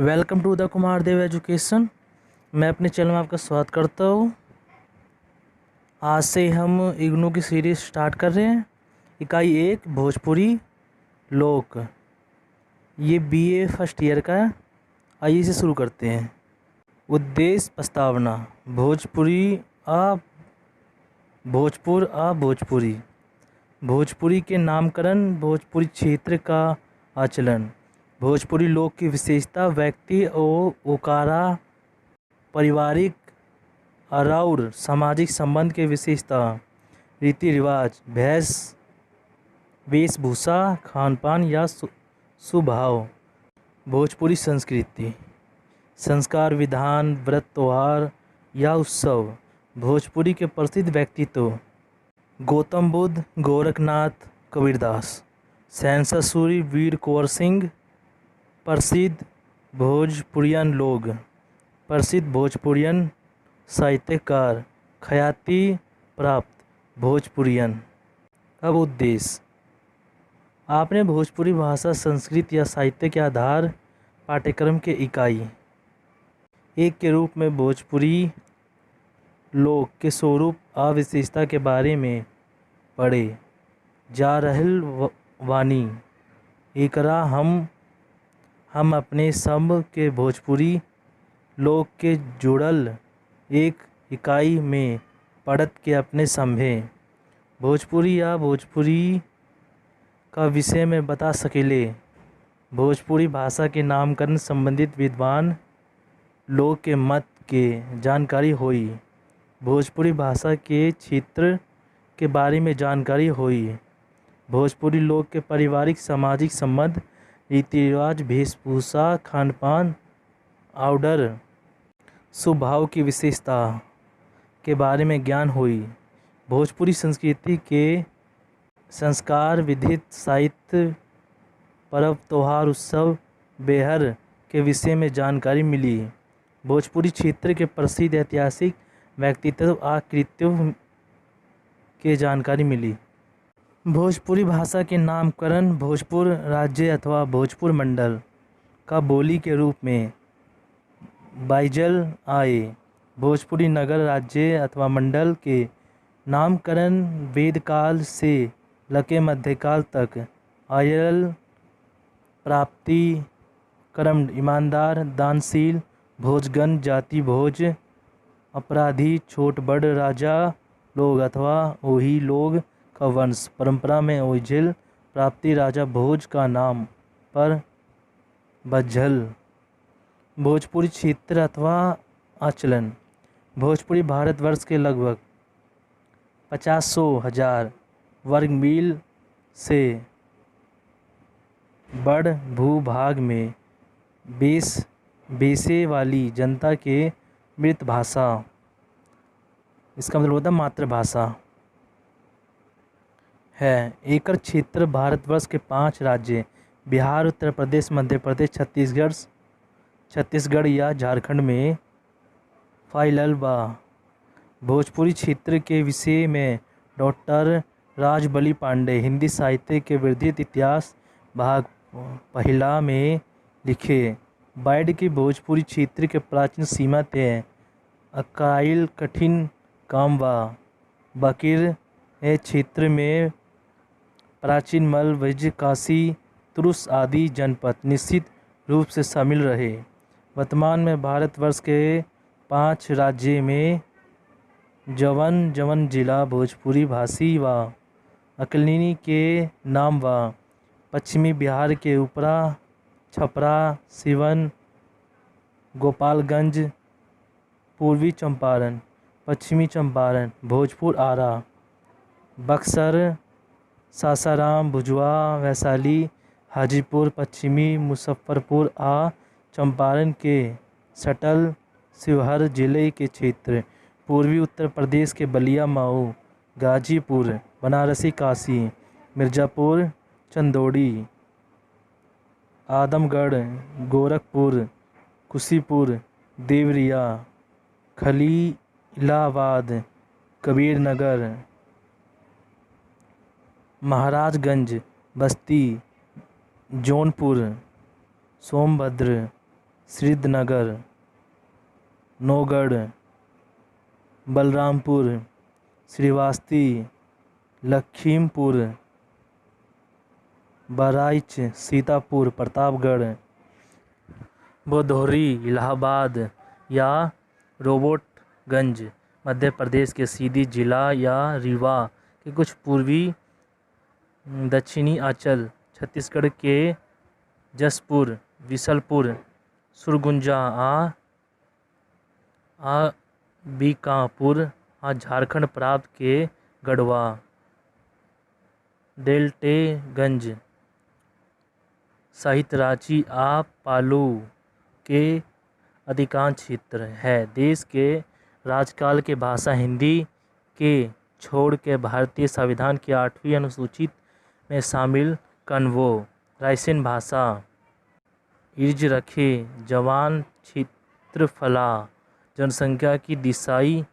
Welcome two द कुमार देव education. मैं अपने channel में आपका स्वागत करता हूँ। आज से हम इग्नू की सीरीज स्टार्ट कर रहे हैं। इकाई 1 भोजपुरी लोक। ये बीए फर्स्ट ईयर का है। आइए इसे शुरू करते हैं। उद्देश्य प्रस्तावना। भोजपुरी। भोजपुरी के नामकरण। भोजपुरी क्षेत्र का आचरण। भोजपुरी लोक की विशेषता। व्यक्ति और ओकारा पारिवारिक और सामाजिक संबंध के विशेषता। रीति रिवाज, वेशभूषा, खान पान या स्वभाव। भोजपुरी संस्कृति, संस्कार, विधान, व्रत, त्योहार या उत्सव। भोजपुरी के प्रसिद्ध व्यक्तित्व। गौतम बुद्ध, गोरखनाथ, कबीरदास। शहंशाह सूरी वीर कुंवर सिंह। प्रसिद्ध भोजपुरियन लोग। प्रसिद्ध भोजपुरियन साहित्यकार। ख्याति प्राप्त भोजपुरियन। अब उद्देश्य। आपने भोजपुरी भाषा, संस्कृति या साहित्य के आधार पाठ्यक्रम के इकाई 1 के रूप में भोजपुरी लोक के स्वरूप और विशेषता के बारे में पढ़े जा रहल वानी। एकरा हम अपने सब के भोजपुरी लोक के जुड़ल एक इकाई में पढ़त के अपने समझे भोजपुरी या भोजपुरी का विषय में बता सकेले। भोजपुरी भाषा के नामकरण संबंधित विद्वान लोग के मत के जानकारी होई। भोजपुरी भाषा के क्षेत्र के बारे में जानकारी होई। भोजपुरी लोग के पारिवारिक सामाजिक संबंध, रीति रिवाज, वेशभूषा, खान पान और स्वभाव की विशेषता के बारे में ज्ञान हुई। भोजपुरी संस्कृति के संस्कार, विधित, साहित्य, पर्व, त्योहार, उत्सव, बेहर के विषय में जानकारी मिली। भोजपुरी क्षेत्र के प्रसिद्ध ऐतिहासिक व्यक्तित्व कृतित्व के जानकारी मिली। भोजपुरी भाषा के नामकरण भोजपुर राज्य अथवा भोजपुर मंडल का बोली के रूप में बाइजल आए। भोजपुरी नगर, राज्य अथवा मंडल के नामकरण वेदकाल से लके मध्यकाल तक आयल। प्राप्ति क्रम ईमानदार, दानशील, भोजगण, जाति भोज, अपराधी, छोट बड़, राजा लोग अथवा ओही लोग का वंश। परंपरा में ओझिल प्राप्ति राजा भोज का नाम पर बज्झल। भोजपुरी क्षेत्र अथवा आचलन। भोजपुरी भारतवर्ष के लगभग 50,000 वर्ग मील से बड़ भूभाग में बेसे वाली जनता के मृत भाषा, इसका मतलब होता है मातृभाषा है। एकर क्षेत्र भारतवर्ष के 5 राज्य बिहार, उत्तर प्रदेश, मध्य प्रदेश, छत्तीसगढ़ या झारखंड में फैलल बा। भोजपुरी क्षेत्र के विषय में डॉक्टर राजबली पांडे हिंदी साहित्य के वृद्धित इतिहास भाग 1 में लिखे। बाइड की भोजपुरी क्षेत्र के प्राचीन सीमा तय अकाइल कठिन काम बा। बकीर ए क्षेत्र में प्राचीन मल, विज, काशी, तुरुस आदि जनपद निश्चित रूप से शामिल रहे। वर्तमान में भारतवर्ष के 5 राज्य में जवन जवन जिला भोजपुरी भाषी व अकलिनी के नाम व पश्चिमी बिहार के उपरा, छपरा, सिवन, गोपालगंज, पूर्वी चंपारण, पश्चिमी चंपारण, भोजपुर, आरा, बक्सर, सासाराम, भुजवा, वैशाली, हाजीपुर, पश्चिमी मुजफ्फरपुर चंपारण के सटल शिवहर जिले के क्षेत्र, पूर्वी उत्तर प्रदेश के बलिया, मऊ, गाजीपुर, बनारसी, काशी, मिर्ज़ापुर, चंदौड़ी, आदमगढ़, गोरखपुर, कुशीपुर, देवरिया, खलीलाबाद, कबीरनगर, महाराजगंज, बस्ती, जौनपुर, सोनभद्र, सिद्धनगर, नौगढ़, बलरामपुर, श्रीवास्ती, लखीमपुर, बहराइच, सीतापुर, प्रतापगढ़, भदोही, इलाहाबाद या रोबोटगंज मध्य प्रदेश के सीधी जिला या रीवा के कुछ पूर्वी दक्षिणी अंचल, छत्तीसगढ़ के जसपुर, विसलपुर, सुरगुजा बीकापुर झारखंड प्रांत के गढ़वा, डेल्टेगंज सहित रांची पालू के अधिकांश क्षेत्र है। देश के राजकाल के भाषा हिंदी के छोड़ के भारतीय संविधान की 8वीं अनुसूची में शामिल कन्वो रायसेन भाषा, इर्ज रखे, जवान क्षेत्रफला, जनसंख्या की दिशाई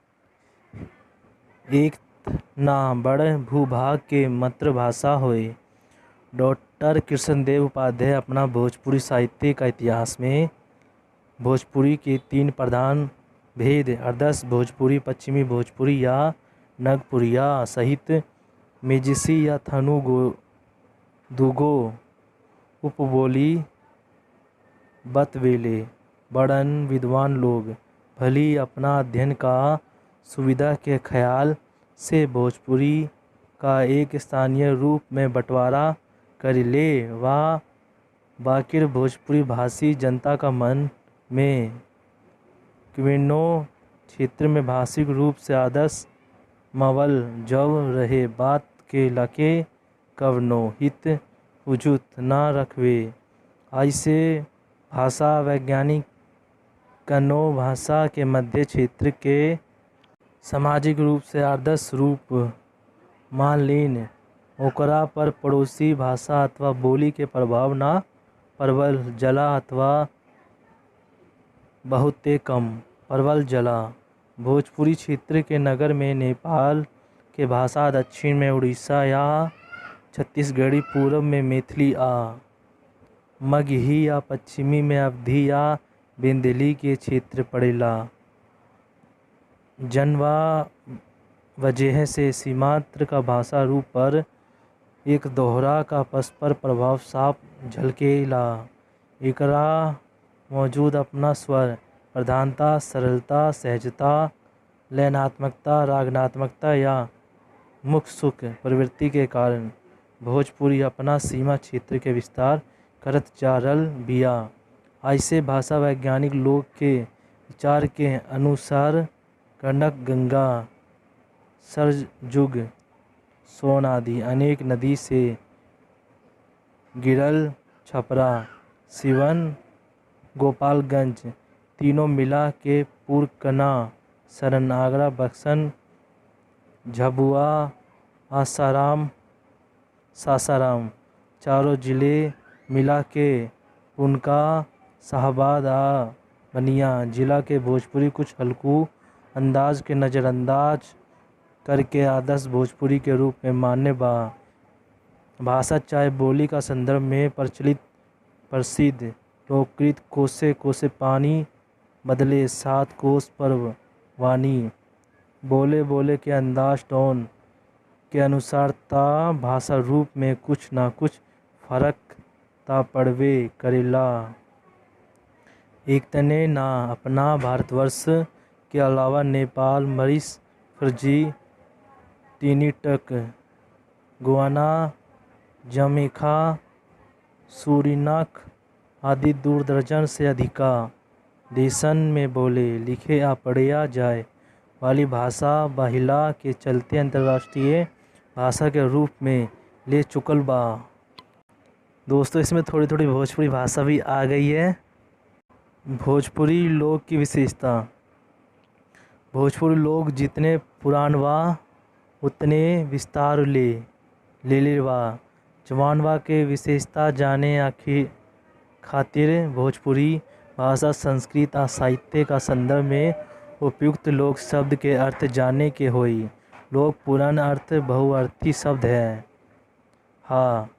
एक ना बड़ भूभाग के मातृभाषा हुए। डॉक्टर कृष्णदेव उपाध्याय अपना भोजपुरी साहित्य का इतिहास में भोजपुरी के 3 प्रधान भेद अर्धस भोजपुरी, पश्चिमी भोजपुरी या नगपुरिया सहित मेजिसी या थनु दुगो उपबोली बतवेले। बड़न विद्वान लोग भली अपना अध्ययन का सुविधा के ख्याल से भोजपुरी का एक स्थानीय रूप में बंटवारा कर ले वा बाकिर भोजपुरी भाषी जनता का मन में किन्नो क्षेत्र में भाषिक रूप से आदर्श मवल जब रहे बात के लके कवनो हित वजूद न रखवे। ऐसे भाषा वैज्ञानिक कन्नो भाषा के मध्य क्षेत्र के सामाजिक रूप से आदर्श रूप मान लेन ओकरा पर पड़ोसी भाषा अथवा बोली के प्रभाव ना प्रबल जला अथवा बहुते कम प्रबल जला। भोजपुरी क्षेत्र के नगर में नेपाल के भाषा, दक्षिण में उड़ीसा या छत्तीसगढ़ी, पूर्व में मैथिली मगही या पश्चिमी में अवधी या बेंदली के क्षेत्र पड़ेला। जनवा वजह से सीमांतर का भाषा रूप पर एक दोहरा का परस्पर प्रभाव साफ झलकेला। एकरा मौजूद अपना स्वर प्रधानता, सरलता, सहजता, लयनात्मकता, रागनात्मकता या मुख सुख प्रवृत्ति के कारण भोजपुरी अपना सीमा क्षेत्र के विस्तार करत जा रहल बिया। ऐसे भाषा वैज्ञानिक लोग के विचार के अनुसार गंडक, गंगा, सरजुग, सोन आदि अनेक नदी से गिरल छपरा, सिवन, गोपालगंज तीनों मिला के पुरकना, सरन, आगरा, बक्सन, झबुआ, सासाराम चारों जिले मिला के उनका शाहबाद बनिया जिला के भोजपुरी कुछ हल्कू अंदाज के नज़रअंदाज करके आदर्श भोजपुरी के रूप में मान्य बा। भाषा चाहे बोली का संदर्भ में प्रसिद्ध लोककृत कोसे कोसे पानी बदले 7 कोस पर वानी बोले बोले के अंदाज टोन के अनुसार ता भाषा रूप में कुछ ना कुछ फर्क ता पड़वे करेला। एक तने ना अपना भारतवर्ष के अलावा Nepal, Mauritius, Fiji, Trinidad, Guyana, Jamaica, Suriname आदि दूरदर्जन से अधिका देशन में बोले लिखे या पढ़िया जाए वाली भाषा बहिला के चलते अंतर्राष्ट्रीय भाषा के रूप में ले चुकल बा। दोस्तों इसमें थोड़ी थोड़ी भोजपुरी भाषा भी आ गई है। भोजपुरी लोग की विशेषता। भोजपुरी लोग जितने पुरान बा उतने विस्तार ले बा। जवानवा के विशेषता जाने आखिर खातिर भोजपुरी भाषा, संस्कृत और साहित्य का संदर्भ में उपयुक्त लोक शब्द के अर्थ जाने के होई। लोक पुरान अर्थ बहुअर्थी शब्द है। हाँ,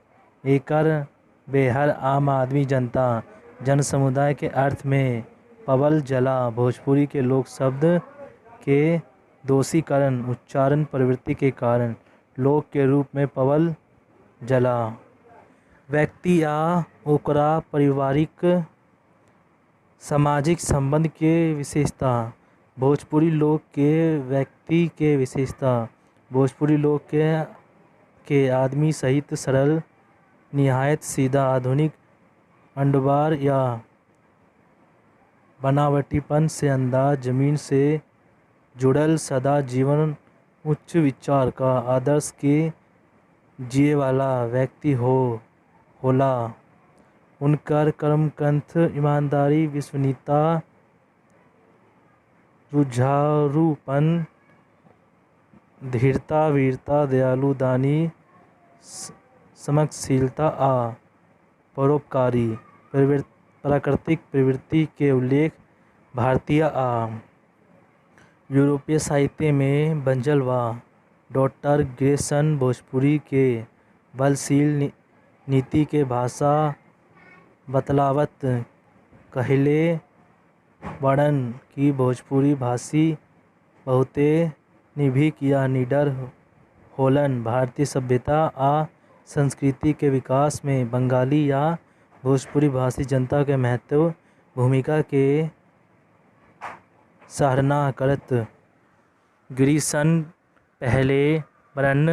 एकर बेहर आम आदमी जनता जन समुदाय के अर्थ में पवल जला भोजपुरी के लोक शब्द के दोषीकरण उच्चारण प्रवृत्ति के कारण लोक के रूप में पवल जला व्यक्ति या ओकरा पारिवारिक सामाजिक संबंध के विशेषता भोजपुरी लोक के व्यक्ति के विशेषता भोजपुरी लोक के आदमी सहित सरल निहायत सीधा आधुनिक अंडवार या बनावटीपन से अंदाज जमीन से जुड़ल सदा जीवन उच्च विचार का आदर्श के जिए वाला व्यक्ति होला उनकर कर्मकंठ ईमानदारी विश्वसनीयता रुझारूपन धीरता वीरता दयालु दानी समक्षशीलता आ परोपकारी प्राकृतिक प्रवृत्ति के उल्लेख भारतीय आ यूरोपीय साहित्य में बंजल बा। डॉक्टर ग्रेसन भोजपुरी के बलशील नीति के भाषा बतलावत कहले बड़न कि भोजपुरी भाषी बहुते निर्भीक या निडर होलन। भारतीय सभ्यता आ संस्कृति के विकास में बंगाली या भोजपुरी भाषी जनता के महत्व भूमिका के सराहना करत ग्रीसन पहले बरन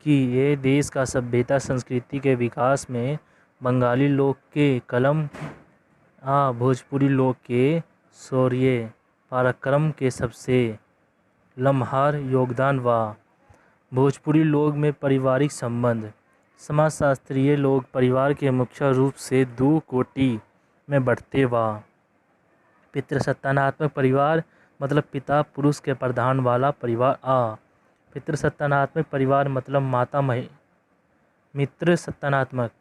कि ये देश का सभ्यता संस्कृति के विकास में बंगाली लोग के कलम आ भोजपुरी लोग के शौर्य पराक्रम के सबसे लम्हार योगदान बा। भोजपुरी लोग में पारिवारिक संबंध समाजशास्त्रीय लोग परिवार के मुख्य रूप से दो कोटि में बढ़ते बा। पितृसत्तात्मक परिवार मतलब पिता पुरुष के प्रधान वाला परिवार आ पितृसत्तात्मक परिवार मतलब माता मित्रसत्तात्मक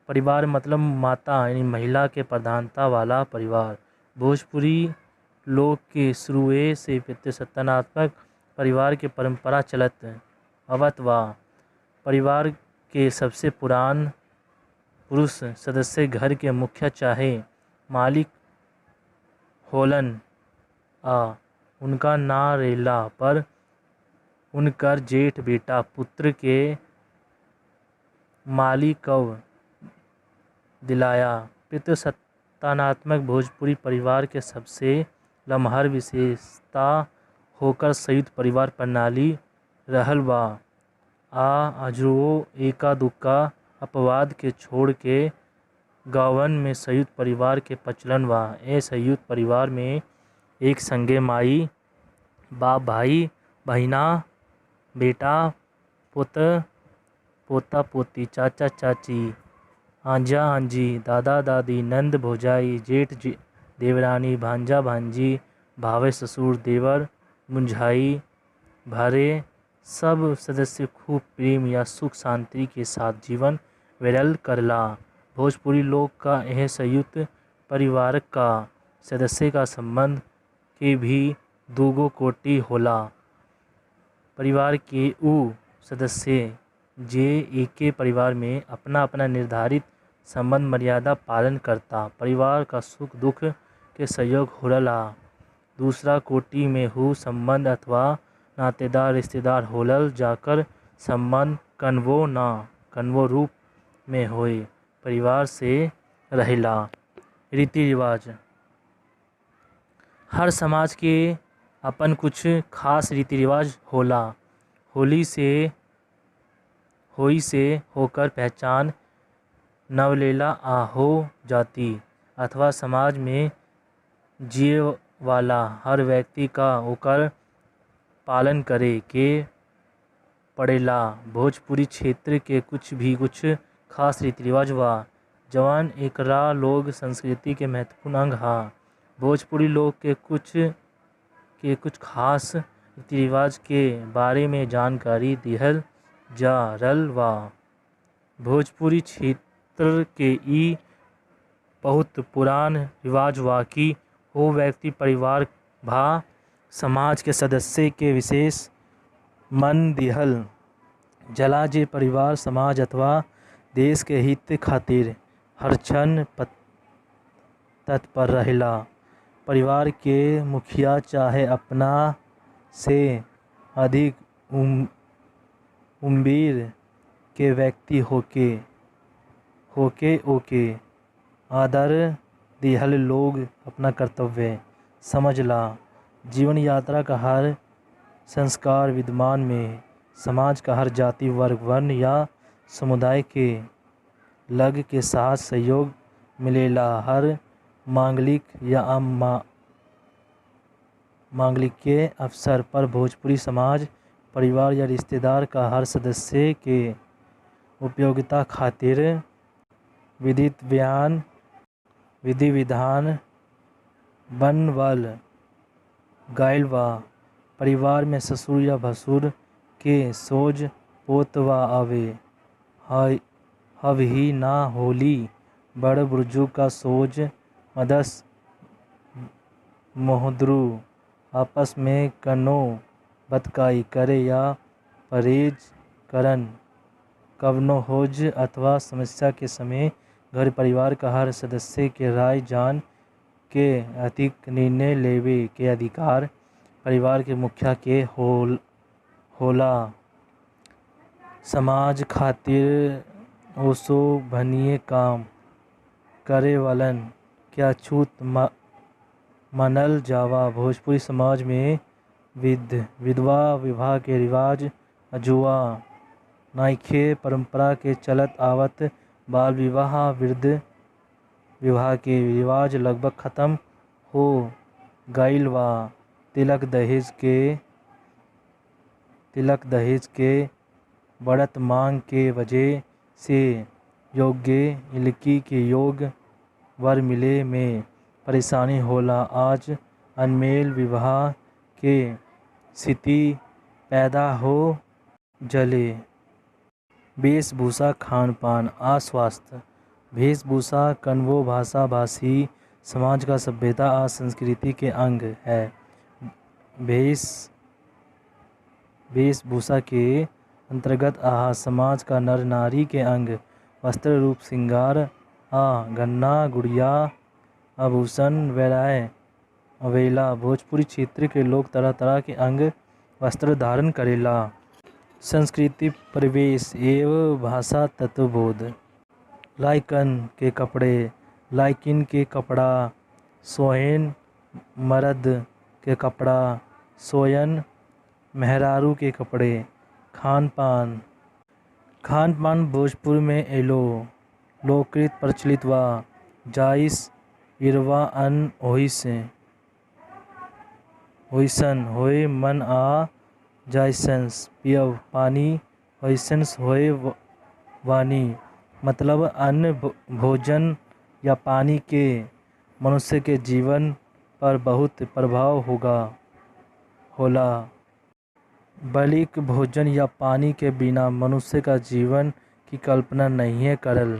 परिवार मतलब माता यानी महिला के प्रधानता वाला परिवार। भोजपुरी लोग के शुरुए से पितृसत्तात्मक परिवार के परंपरा चलत आवत बा। परिवार के सबसे पुरान पुरुष सदस्य घर के मुखिया चाहे मालिक होलन आ उनका ना रहेला पर उनकर जेठ बेटा पुत्र के मालिकव दिलाया। पितृसत्तात्मक भोजपुरी परिवार के सबसे लम्हार विशेषता होकर संयुक्त परिवार प्रणाली रहल बा। आजो एका दुक्का अपवाद के छोड़ के गांवन में संयुक्त परिवार के प्रचलन बा। ए संयुक्त परिवार में एक संगे माई बाप भाई बहिना बेटा पोता पोती चाचा चाची आंजा आंजी दादा दादी नंद भौजाई जेठ देवरानी भांजा भांजी भावे ससुर देवर मुंझाई भारे सब सदस्य खूब प्रेम या सुख शांति के साथ जीवन व्यतीत करला। भोजपुरी लोग का यह संयुक्त परिवार का सदस्य का संबंध के भी दूगो कोटि होला। परिवार के उ सदस्य जे एके परिवार में अपना अपना निर्धारित संबंध मर्यादा पालन करता परिवार का सुख दुख के सहयोग होला। दूसरा कोटि में हु संबंध अथवा नातेदार रिश्तेदार होलल जाकर संबंध कन्वो रूप में होए परिवार से रहेला। रीति रिवाज हर समाज के अपन कुछ खास रीति रिवाज होला। होई से होकर पहचान नवलेला आ हो जाती अथवा समाज में जिए वाला हर व्यक्ति का ओकर पालन करे के पड़ेला। भोजपुरी क्षेत्र के कुछ खास रीति रिवाज बा जवान एकरा लोग संस्कृति के महत्वपूर्ण अंग हा। भोजपुरी लोग के कुछ खास रीति रिवाज के बारे में जानकारी दिहल जा रहल बा। भोजपुरी क्षेत्र के ई बहुत पुरान रिवाज बा कि वो व्यक्ति परिवार भा समाज के सदस्य के विशेष मन दिहल जला जे परिवार समाज अथवा देश के हित खातिर हर क्षण तत्पर रहेला। परिवार के मुखिया चाहे अपना से अधिक उम्मीर के व्यक्ति होके ओके आदर दिहल लोग अपना कर्तव्य समझला। जीवन यात्रा का हर संस्कार विद्यमान में समाज का हर जाति वर्ग वर्ण या समुदाय के लग के साथ सहयोग मिलेला। हर मांगलिक या मांगलिक के अवसर पर भोजपुरी समाज परिवार या रिश्तेदार का हर सदस्य के उपयोगिता खातिर विधि विधान बनवल गइल बा। परिवार में ससुर या भसुर के सोझ पोतवा आवे हवही ना होली। बड़ बुजुर्ग का सोझ मदस मोहद्रू आपस में कनो बतकाई करे या परहेज करन। कवनो होज अथवा समस्या के समय घर परिवार का हर सदस्य के राय जान के अधिक निर्णय लेवे के अधिकार परिवार के मुखिया के होला। समाज खातिर ओसो भनिए काम करे वालन के अछूत मानल जावा। भोजपुरी समाज में विधवा विवाह के रिवाज अजुआ नइखे। परंपरा के चलत आवत बाल विवाह वृद्ध विवाह के रिवाज लगभग खत्म हो गइल बा। तिलक दहेज के बढ़त मांग के वजह से योग्य लड़की के योग्य वर मिले में परेशानी होला। आज अनमेल विवाह के स्थिति पैदा हो जले। वेशभूषा खान पान आ स्वास्थ्य। वेशभूषा कन्वो भाषा भाषी समाज का सभ्यता आ संस्कृति के अंग है। वेशभूषा के अंतर्गत समाज का नर नारी के अंग वस्त्र रूप श्रृंगार आ गहना गुड़िया आभूषण वगैरह अवेला। भोजपुरी क्षेत्र के लोग तरह तरह के अंग वस्त्र धारण करेला। संस्कृति परिवेश एवं भाषा तत्वबोध। लाइकन के कपड़े लाइकिन के कपड़ा सोहन मर्द के कपड़ा सोयन मेहरारू के कपड़े। खान पान भोजपुर में एलो लोककृत प्रचलित बा। जाइस इरवा अन्न होइसन होए मन आ जाइसंस पियव पानी होइसंस होए वानी। मतलब अन्न भोजन या पानी के मनुष्य के जीवन पर बहुत प्रभाव होला। बल्कि भोजन या पानी के बिना मनुष्य का जीवन की कल्पना नहीं करल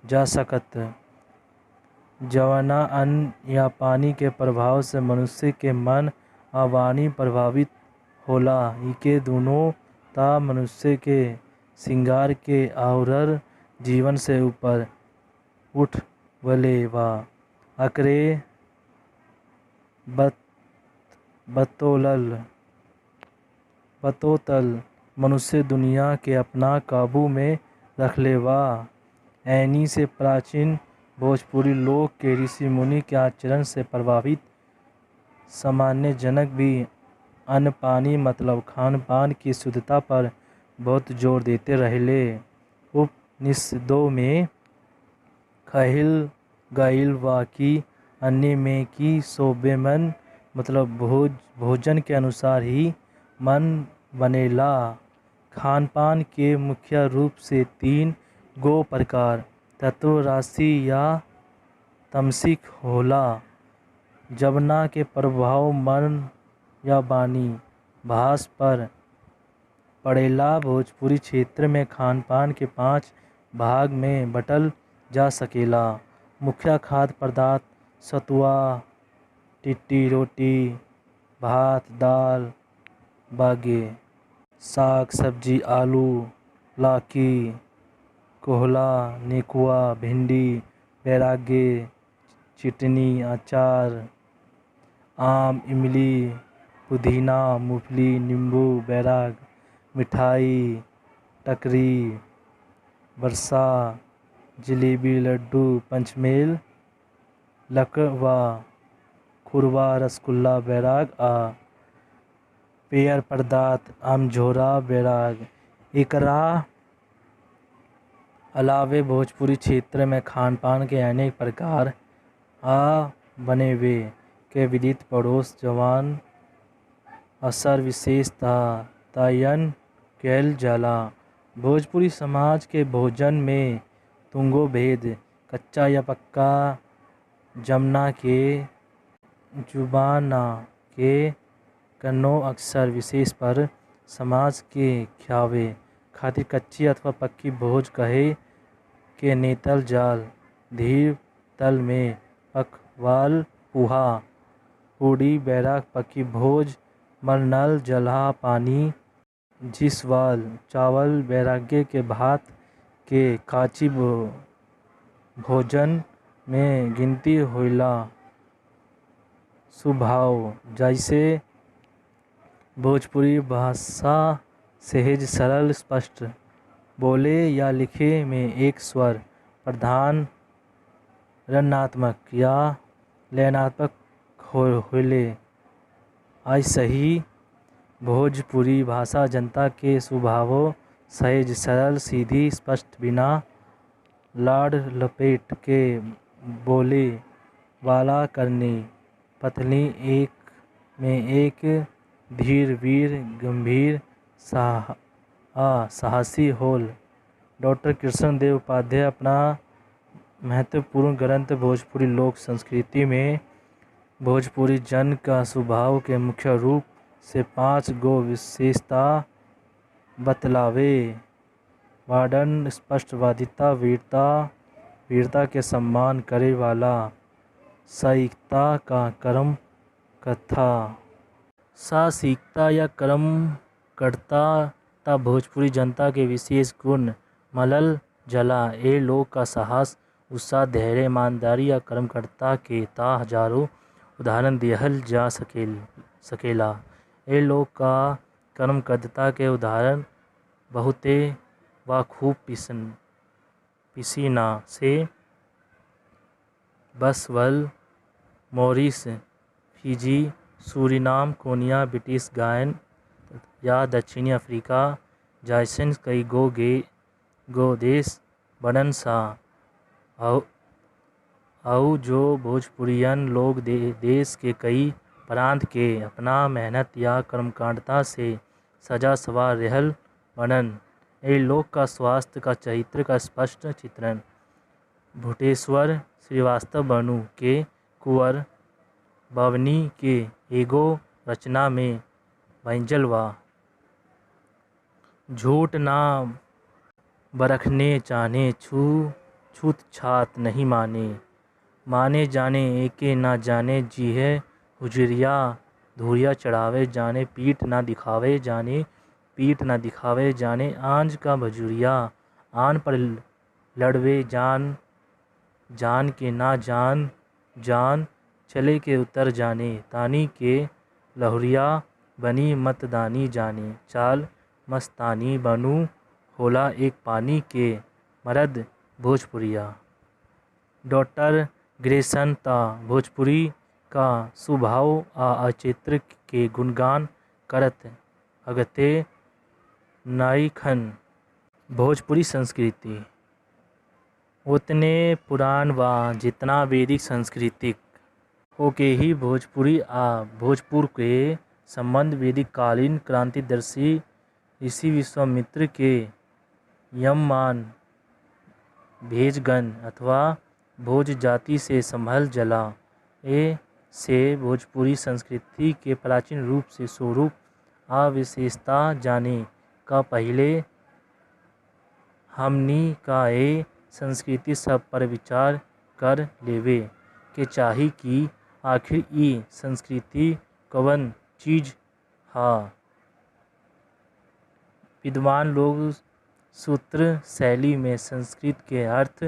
जा सकत। जवना अन्न या पानी के प्रभाव से मनुष्य के मन आ वाणी प्रभावित होला। इके दोनों ता मनुष्य के श्रृंगार के आउर जीवन से ऊपर उठवले बा। अकरे बतोतल मनुष्य दुनिया के अपना काबू में रखले बा। ऐनी से प्राचीन भोजपुरी लोग के ऋषि मुनि के आचरण से प्रभावित सामान्य जनक भी अन्न पानी मतलब खान पान की शुद्धता पर बहुत जोर देते रहले। उपनिषदों में कहल गइल बा कि अन्न में की सोबे मन मतलब भोजन के अनुसार ही मन बनेला। खान पान के मुख्य रूप से 3 गो प्रकार तत्व राशि या तमसिक होला। जवना के प्रभाव मन या वाणी भाष पर पड़ेला। भोजपुरी क्षेत्र में खान पान के 5 भाग में बटल जा सकेला। मुख्य खाद्य पदार्थ सतुआ लिट्टी रोटी भात दाल बागे साग सब्जी आलू लाकी कोहला नेकुआ भिंडी बैरागे चटनी, अचार, आम, इमली, पुदीना, मूंगफली, नींबू, बैराग, मिठाई, टकरी, बरसा, जलेबी, लड्डू, पंचमेल, लकवा, खुरवा, रसगुल्ला, बैराग आ पेय पदार्थ, आमझोरा, बैराग। एकरा अलावे भोजपुरी क्षेत्र में खान पान के अनेक प्रकार आ बनेवे के विविध परोस जवान असर विशेषता तयन कैल जाला। भोजपुरी समाज के भोजन में तुंगो भेद कच्चा या पक्का, जमना के, जुबाना के, कन्नो अक्सर विशेष पर समाज के ख्यावे खातिर कच्ची अथवा पक्की भोज कहे के नेतल जाल। धीर तल में पकवाल, पुहा, पूड़ी, बैराग पक्की भोज, मरनल, जलहा, पानी, जिसवाल, चावल, बैरागे के भात के काची भोजन में गिनती होला। स्वभाव जैसे भोजपुरी भाषा सहज, सरल, स्पष्ट बोले या लिखे में एक स्वर प्रधान, रचनात्मक या लयनात्मक होले। ऐसे ही भोजपुरी भाषा जनता के स्वभाव सहज, सरल, सीधी, स्पष्ट, बिना लाड़ लपेट के बोले वाला करनी, पत्नी एक में एक, धीर, वीर, गंभीर, साहसी होल। डॉक्टर कृष्णदेव उपाध्याय अपना महत्वपूर्ण ग्रंथ भोजपुरी लोक संस्कृति में भोजपुरी जन का स्वभाव के मुख्य रूप से 5 गो विशेषता बतलावे। वार्डन, स्पष्टवादिता, वीरता के सम्मान करे वाला, साहसिकता का कर्म कथा, साहसिकता या कर्म करता ता भोजपुरी जनता के विशेष गुण मलल जला। ए लोग का साहस, उत्साह, धैर्य, ईमानदारी या कर्मकर्ता के ता हजारों उदाहरण दिहल जा सकेला। ए लोग का कर्मकर्ता के उदाहरण बहुते व खूब पिसीना से बसवल, मॉरिस, फिजी, सूरीनाम, कोनिया, ब्रिटिश गायन या दक्षिणी अफ्रीका जैसन कई गो देश बनन सा। और जो भोजपुरियन लोग देश के कई प्रांत के अपना मेहनत या कर्मकांडता से सजा सवार रहल बनन। ए लोग का स्वास्थ्य का चरित्र का स्पष्ट चित्रण भूतेश्वर श्रीवास्तव बनु के कुंवर बवनी के एगो रचना में भंजलवा। झूठ ना बरखने चाहे, छूत छात नहीं माने जाने एके ना जाने जीहे हुजरिया, धुरिया चढ़ावे जाने पीठ ना दिखावे जाने आंज का भजुरिया, आन पर लड़वे जान के ना जान चले के उतर जाने, तानी के लहुरिया बनी मतदानी जाने, चाल मस्तानी बनू होला एक पानी के मर्द भोजपुरिया। डॉक्टर ग्रेसन ता भोजपुरी का स्वभाव आ चित्र के गुणगान करत अगते नाईखन। भोजपुरी संस्कृति उतने पुरान व जितना वैदिक सांस्कृतिक होके ही भोजपुरी आ भोजपुर के संबंध वैदिक कालीन क्रांतिदर्शी ऋषि विश्वामित्र के यममान भेजगण अथवा भोज जाति से संभल जला। ए से भोजपुरी संस्कृति के प्राचीन रूप से स्वरूप आ विशेषता जाने का पहले हमनी का ए संस्कृति सब पर विचार कर लेवे के चाही कि आखिर ई संस्कृति कवन चीज हा। विद्वान लोग सूत्र शैली में संस्कृत के अर्थ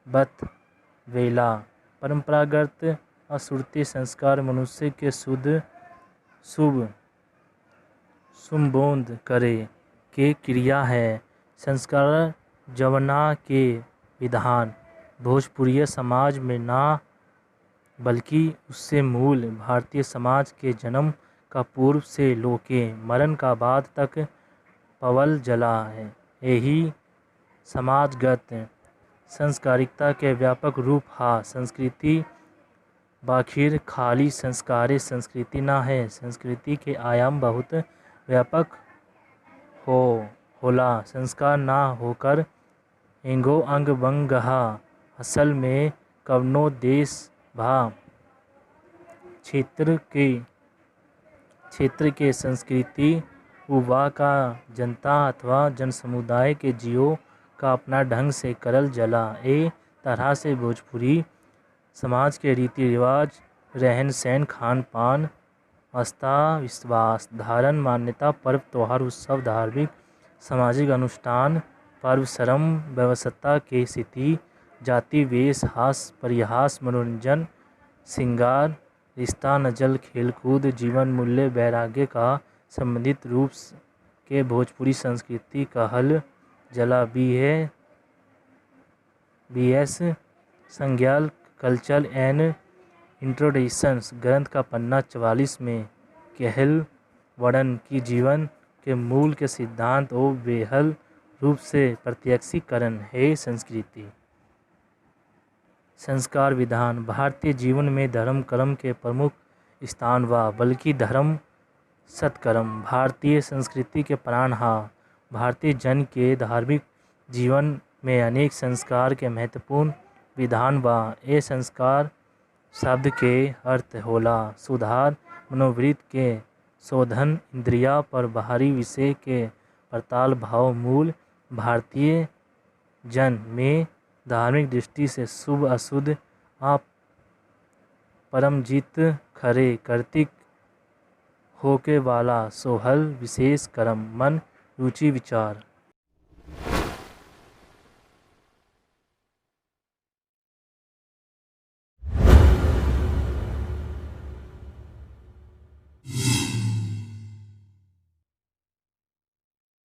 बतवेला, परंपरागत आसुरती संस्कार मनुष्य के शुभ संबोध करे के क्रिया है। संस्कार जवना के विधान भोजपुरी समाज में ना बल्कि उससे मूल भारतीय समाज के जन्म का पूर्व से लोके मरण का बाद तक पवल जला है। यही समाजगत संस्कारिकता के व्यापक रूप हा। संस्कृति बाखिर खाली संस्कारे संस्कृति ना है। संस्कृति के आयाम बहुत व्यापक होला। संस्कार ना होकर एगो अंग बन गहा। असल में कवनो देश भा क्षेत्र के संस्कृति उवा का जनता अथवा जन समुदाय के जियो का अपना ढंग से करल जला। ए तरह से भोजपुरी समाज के रीति रिवाज, रहन सहन, खान पान, आस्था विश्वास, धारण मान्यता, पर्व त्योहार, उत्सव, धार्मिक सामाजिक अनुष्ठान, पर्व, श्रम व्यवस्था के स्थिति, जाति वेश, हास परिहास, मनोरंजन, श्रृंगार, रिश्ता नजल, खेलकूद, जीवन मूल्य, वैराग्य का संबंधित रूप के भोजपुरी संस्कृति कहल जला। बी.एस. संज्ञाल कल्चर एंड इंट्रोडक्शंस ग्रंथ का पन्ना 44 में कहल वर्णन की जीवन के मूल के सिद्धांत और बेहल रूप से प्रत्यक्षीकरण है। संस्कृति संस्कार विधान भारतीय जीवन में धर्म कर्म के प्रमुख स्थान व बल्कि धर्म सत्कर्म भारतीय संस्कृति के प्राण हा। भारतीय जन के धार्मिक जीवन में अनेक संस्कार के महत्वपूर्ण विधान व ए संस्कार शब्द के अर्थ होला सुधार, मनोवृत्ति के शोधन, इंद्रिया पर बाहरी विषय के प्रताल भाव। मूल भारतीय जन में धार्मिक दृष्टि से शुभ अशुद्ध आप परमजित खरे कर्तिक होके वाला सोहल विशेष कर्म मन रुचि विचार।